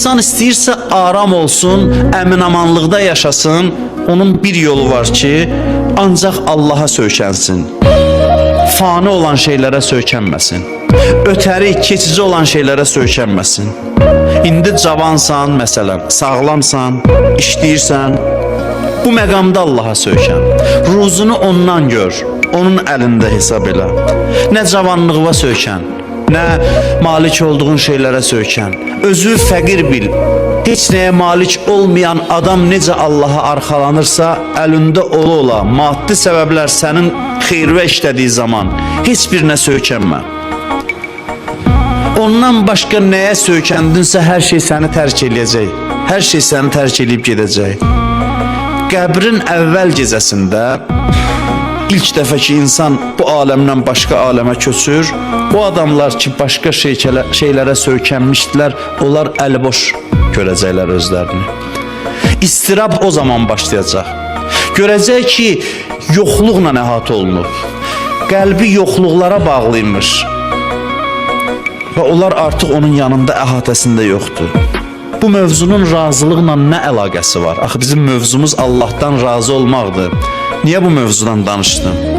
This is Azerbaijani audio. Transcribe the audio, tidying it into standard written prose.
İnsan istəyirsə aram olsun, əminamanlıqda yaşasın, onun bir yolu var ki, ancaq Allaha söykənsin. Fani olan şeylərə söykənməsin. Ötəri, keçici olan şeylərə söykənməsin. İndi cavansan, məsələn, sağlamsan, işləyirsən, bu məqamda Allaha söykən. Ruzunu ondan gör, onun əlində hesab elə. Nə cavanlığa söykən, nə malik olduğun şeylərə söykən. Özü fəqir bil. Heç nəyə malik olmayan adam necə Allaha arxalanırsa, əlində ola-ola maddi səbəblər sənin xeyrinə işlədiyi zaman heç birinə söykənmə. Ondan başqa nəyə söykəndinsə hər şey səni tərk eləyəcək. Hər şey səni tərk eləyib gedəcək. Qəbrin əvvəl gecəsində ilk dəfə ki insan bu aləmdən başqa aləmə köçür, o adamlar ki başqa şeylərə söykənmişdilər, onlar əliboş görəcəklər özlərini. İstirab o zaman başlayacaq. Görəcək ki, yoxluqla əhatə olunub. Qəlbi yoxluqlara bağlıymış. Və onlar artıq onun yanında əhatəsində yoxdur. Bu mövzunun razılıqla nə əlaqəsi var? Axı bizim mövzumuz Allahdan razı olmaqdır. Niyə bu mövzudan danışdım?